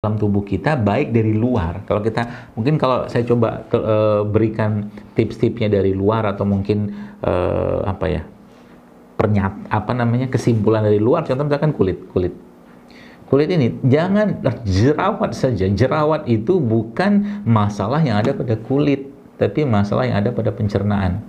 dalam tubuh kita, baik dari luar. Kalau kita, mungkin kalau saya coba berikan tips-tipsnya dari luar, atau mungkin kesimpulan dari luar. Contoh misalkan kulit ini, jangan jerawat saja. Jerawat itu bukan masalah yang ada pada kulit, tapi masalah yang ada pada pencernaan.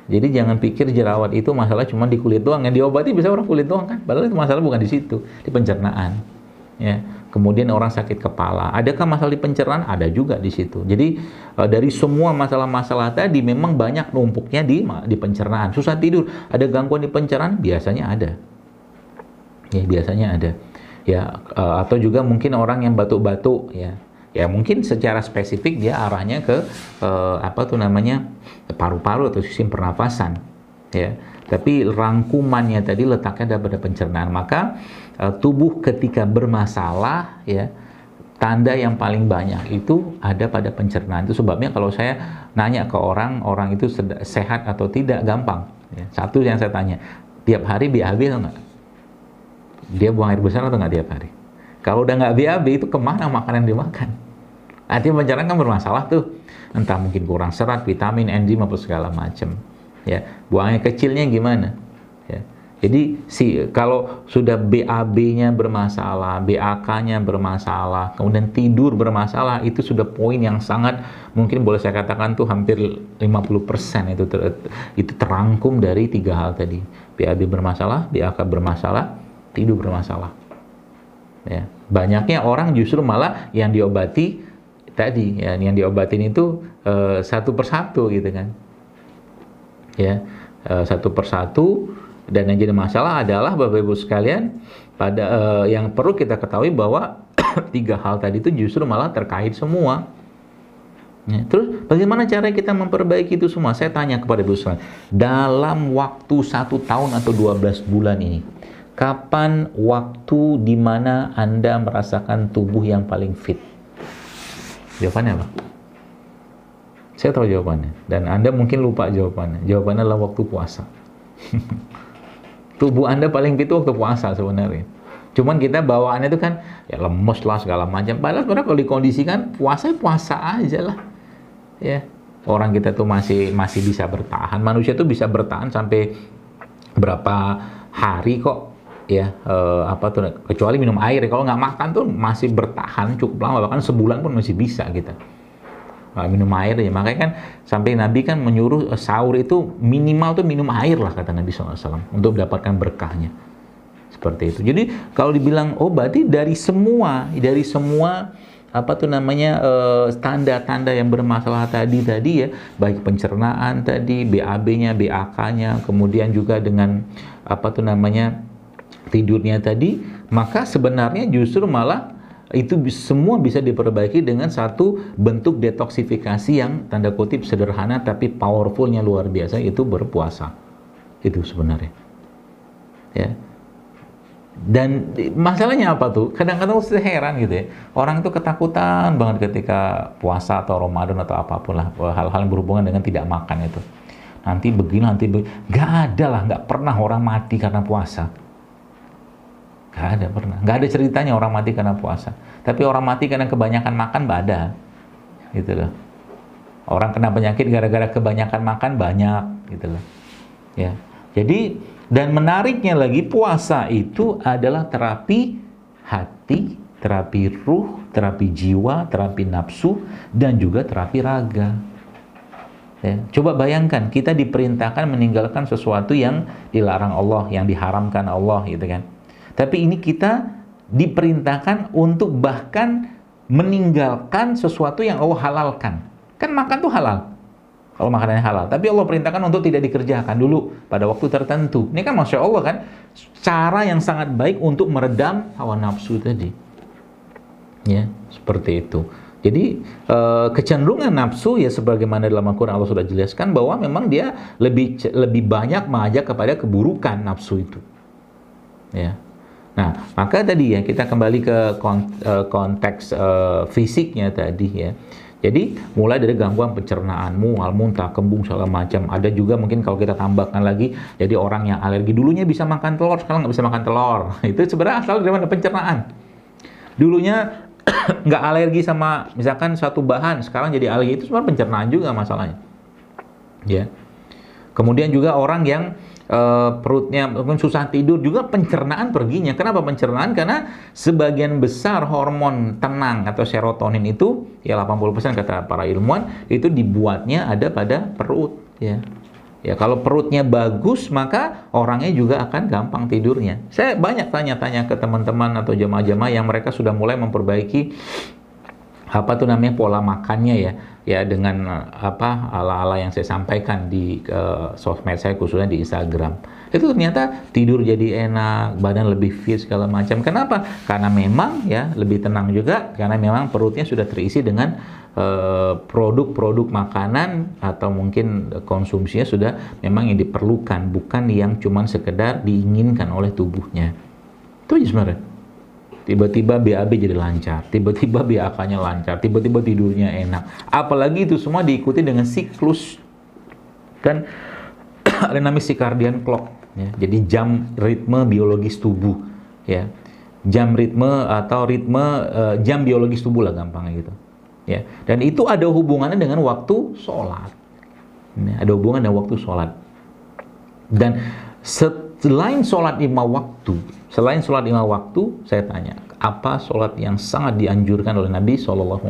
Jadi jangan pikir jerawat itu masalah cuma di kulit doang, yang diobati bisa orang kulit doang kan, padahal itu masalah bukan di situ, di pencernaan. Ya, kemudian orang sakit kepala, adakah masalah di pencernaan? Ada juga di situ. Jadi dari semua masalah-masalah tadi memang banyak numpuknya di pencernaan. Susah tidur, ada gangguan di pencernaan, biasanya ada. Ya, biasanya ada. Ya, atau juga mungkin orang yang batuk-batuk, ya. Ya mungkin secara spesifik dia arahnya ke paru-paru atau sistem pernapasan. Ya. Tapi rangkumannya tadi letaknya ada pada pencernaan. Maka tubuh ketika bermasalah, ya, tanda yang paling banyak itu ada pada pencernaan. Itu sebabnya kalau saya nanya ke orang itu sehat atau tidak, gampang. Ya. Satu yang saya tanya, tiap hari BAB atau enggak? Dia buang air besar atau enggak tiap hari? Kalau udah nggak BAB, itu kemana makanan yang dimakan? Artinya pencernaan kan bermasalah tuh. Entah mungkin kurang serat, vitamin, enzim, apa segala macam. Ya, buang air kecilnya gimana? Ya. Jadi kalau sudah BAB-nya bermasalah, BAK-nya bermasalah, kemudian tidur bermasalah, itu sudah poin yang sangat, mungkin boleh saya katakan tuh hampir 50% itu terangkum dari 3 hal tadi. BAB bermasalah, BAK bermasalah, tidur bermasalah. Ya. Banyaknya orang justru malah yang diobati tadi, ya, yang diobatin itu satu persatu gitu kan. Ya, satu persatu. Dan yang jadi masalah adalah Bapak Ibu sekalian, yang perlu kita ketahui bahwa 3 hal tadi itu justru malah terkait semua. Ya, terus bagaimana cara kita memperbaiki itu semua? Saya tanya kepada Ibu sekalian, dalam waktu 1 tahun atau 12 bulan ini, kapan waktu di mana Anda merasakan tubuh yang paling fit? Jawabannya apa? Saya tahu jawabannya, dan Anda mungkin lupa jawabannya. Jawabannya adalah waktu puasa. Tubuh Anda paling fit itu waktu puasa sebenarnya. Cuman kita bawaannya itu kan ya lemes lah segala macam. Padahal sebenarnya kalau dikondisikan puasa aja lah. Ya. Orang kita tuh masih bisa bertahan. Manusia tuh bisa bertahan sampai berapa hari kok. Ya, kecuali minum air. Kalau nggak makan tuh masih bertahan cukup lama, bahkan sebulan pun masih bisa kita. Minum air ya, makanya kan sampai Nabi kan menyuruh sahur itu minimal tuh minum air lah, kata Nabi SAW, untuk mendapatkan berkahnya. Seperti itu. Jadi kalau dibilang, oh berarti dari semua tanda-tanda yang bermasalah tadi ya, baik pencernaan tadi, BAB-nya, BAK-nya, kemudian juga dengan tidurnya tadi, maka sebenarnya justru malah itu semua bisa diperbaiki dengan satu bentuk detoksifikasi yang tanda kutip sederhana tapi powerfulnya luar biasa, itu berpuasa. Itu sebenarnya. Ya. Dan masalahnya apa tuh? Kadang-kadang saya heran gitu ya. Orang itu ketakutan banget ketika puasa atau Ramadan atau apapun lah, hal-hal yang berhubungan dengan tidak makan itu. Nanti begini. Gak pernah orang mati karena puasa. Gak ada ceritanya orang mati karena puasa. Tapi orang mati karena kebanyakan makan ada, gitu loh. Orang kena penyakit gara-gara kebanyakan makan banyak, gitu loh. Ya, jadi dan menariknya lagi, puasa itu adalah terapi hati, terapi ruh, terapi jiwa, terapi nafsu, dan juga terapi raga. Ya, coba bayangkan kita diperintahkan meninggalkan sesuatu yang dilarang Allah, yang diharamkan Allah, gitu kan. Tapi ini kita diperintahkan untuk bahkan meninggalkan sesuatu yang Allah halalkan. Kan makan tuh halal, kalau makanannya halal. Tapi Allah perintahkan untuk tidak dikerjakan dulu pada waktu tertentu. Ini kan Masya Allah kan, cara yang sangat baik untuk meredam hawa nafsu tadi. Ya, seperti itu. Jadi kecenderungan nafsu ya, sebagaimana dalam Al-Quran Allah sudah jelaskan bahwa memang dia lebih banyak mengajak kepada keburukan nafsu itu. Ya. Nah, maka tadi ya, kita kembali ke konteks fisiknya tadi ya. Jadi mulai dari gangguan pencernaan, mual, muntah, kembung, segala macam. Ada juga mungkin kalau kita tambahkan lagi, jadi orang yang alergi dulunya bisa makan telur, sekarang nggak bisa makan telur. Itu sebenarnya asal dari mana? Pencernaan. dulunya nggak alergi sama misalkan suatu bahan, sekarang jadi alergi, itu sebenarnya pencernaan juga masalahnya. Ya. Kemudian juga orang yang perutnya mungkin susah tidur juga pencernaan perginya. Kenapa pencernaan? Karena sebagian besar hormon tenang atau serotonin itu ya 80% kata para ilmuwan itu dibuatnya ada pada perut ya. Ya kalau perutnya bagus maka orangnya juga akan gampang tidurnya. Saya banyak tanya-tanya ke teman-teman atau jamaah-jamaah yang mereka sudah mulai memperbaiki apa tuh namanya pola makannya ya dengan apa ala-ala yang saya sampaikan di sosmed saya khususnya di Instagram. Itu ternyata tidur jadi enak, badan lebih fit segala macam. Kenapa? Karena memang ya lebih tenang juga karena memang perutnya sudah terisi dengan produk-produk makanan atau mungkin konsumsinya sudah memang yang diperlukan, bukan yang cuman sekedar diinginkan oleh tubuhnya. Itu aja sebenarnya. Tiba-tiba BAB jadi lancar, tiba-tiba BAK-nya lancar, tiba-tiba tidurnya enak. Apalagi itu semua diikuti dengan siklus. Kan ada namanya circadian clock, ya. Jadi jam ritme biologis tubuh, ya. Jam ritme atau ritme jam biologis tubuh lah gampangnya gitu. Ya. Dan itu ada hubungannya dengan waktu sholat. Ya, ada hubungan dengan waktu sholat. Dan selain sholat 5 waktu, saya tanya, apa sholat yang sangat dianjurkan oleh Nabi SAW?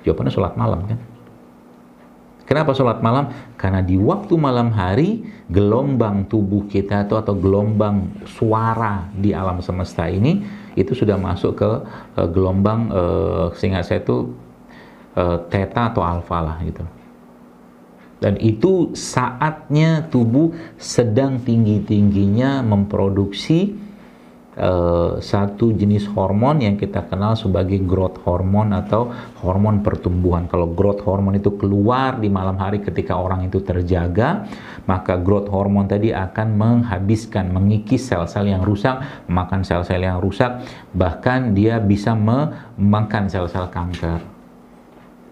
Jawabannya sholat malam kan? Kenapa sholat malam? Karena di waktu malam hari, gelombang tubuh kita atau gelombang suara di alam semesta ini, itu sudah masuk ke gelombang, seingat saya itu, theta atau alfa lah gitu. Dan itu saatnya tubuh sedang tinggi-tingginya memproduksi satu jenis hormon yang kita kenal sebagai growth hormone atau hormon pertumbuhan. Kalau growth hormone itu keluar di malam hari ketika orang itu terjaga, maka growth hormone tadi akan menghabiskan, mengikis sel-sel yang rusak, memakan sel-sel yang rusak, bahkan dia bisa memakan sel-sel kanker.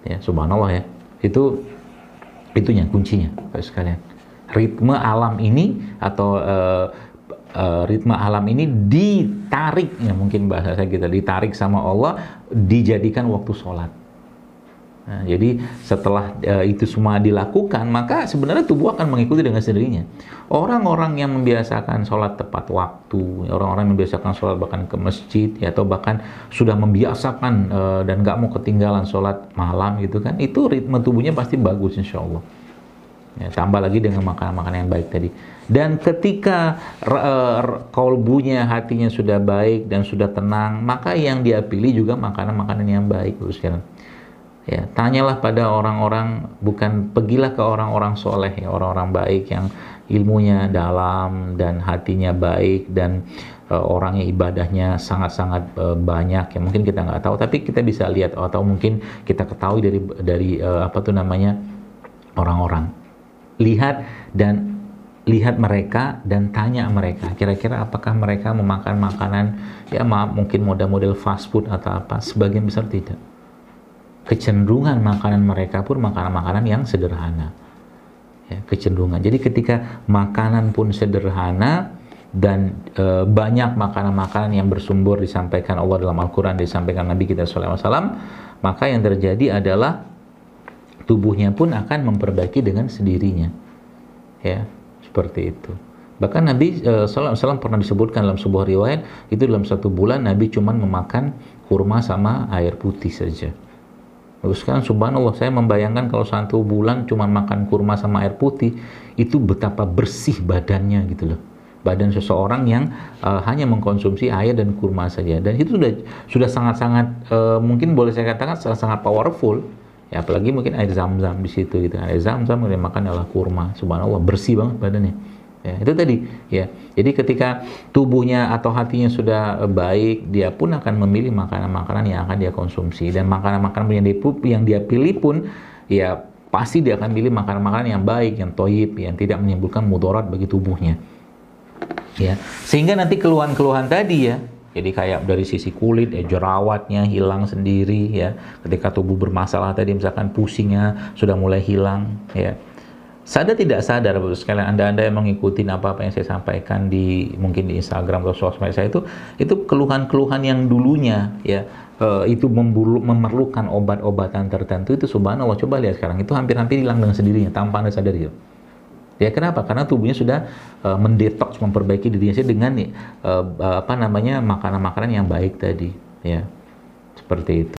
Ya, subhanallah ya. Itunya kuncinya, Bapak sekalian. Ritme alam ini atau ritme alam ini ditarik, ya mungkin bahasa saya kita ditarik sama Allah, dijadikan waktu sholat. Nah, jadi setelah itu semua dilakukan, maka sebenarnya tubuh akan mengikuti dengan sendirinya. Orang-orang yang membiasakan sholat tepat waktu, orang-orang yang membiasakan sholat bahkan ke masjid, ya, atau bahkan sudah membiasakan dan nggak mau ketinggalan sholat malam gitu kan, itu ritme tubuhnya pasti bagus insya Allah. Ya, tambah lagi dengan makanan-makanan yang baik tadi. Dan ketika kolbunya, hatinya sudah baik dan sudah tenang, maka yang dia pilih juga makanan-makanan yang baik. Ya, tanyalah pada orang-orang, pergilah ke orang-orang soleh, ya, orang-orang baik yang ilmunya dalam dan hatinya baik dan orangnya ibadahnya sangat-sangat banyak. Ya mungkin kita nggak tahu, tapi kita bisa lihat atau mungkin kita ketahui dari apa tuh namanya orang-orang. Lihat mereka dan tanya mereka, kira-kira apakah mereka memakan makanan, ya maaf, mungkin model-model fast food atau apa. Sebagian besar tidak. Kecenderungan makanan mereka pun makanan-makanan yang sederhana. Ya, kecenderungan. Jadi ketika makanan pun sederhana dan banyak makanan-makanan yang bersumber disampaikan Allah dalam Al-Quran, disampaikan Nabi kita SAW, maka yang terjadi adalah tubuhnya pun akan memperbaiki dengan sendirinya. Ya, seperti itu. Bahkan Nabi SAW pernah disebutkan dalam sebuah riwayat, itu dalam 1 bulan Nabi cuma memakan kurma sama air putih saja. Terus sekarang subhanallah, saya membayangkan kalau 1 bulan cuma makan kurma sama air putih, itu betapa bersih badannya gitu loh. Badan seseorang yang hanya mengkonsumsi air dan kurma saja. Dan itu sudah sangat-sangat mungkin boleh saya katakan sangat powerful. Ya, apalagi mungkin air zam-zam di situ gitu. Air zam-zam yang dimakan adalah kurma. Subhanallah, bersih banget badannya. Ya, itu tadi ya. Jadi ketika tubuhnya atau hatinya sudah baik, dia pun akan memilih makanan-makanan yang akan dia konsumsi, dan makanan-makanan yang dia pilih pun ya pasti dia akan pilih makanan-makanan yang baik, yang thayyib, yang tidak menimbulkan mudarat bagi tubuhnya. Ya. Sehingga nanti keluhan-keluhan tadi ya, jadi kayak dari sisi kulit, jerawatnya hilang sendiri ya. Ketika tubuh bermasalah tadi, misalkan pusingnya sudah mulai hilang ya. Sadar tidak sadar, Bapak sekalian, Anda yang mengikuti apa-apa yang saya sampaikan mungkin di Instagram atau sosmed saya itu keluhan-keluhan yang dulunya ya itu memerlukan obat-obatan tertentu, itu subhanallah, coba lihat sekarang itu hampir-hampir hilang dengan sendirinya tanpa Anda sadari ya. Ya kenapa? Karena tubuhnya sudah mendetoks, memperbaiki dirinya sendiri dengan apa namanya, makanan-makanan yang baik tadi ya. Seperti itu.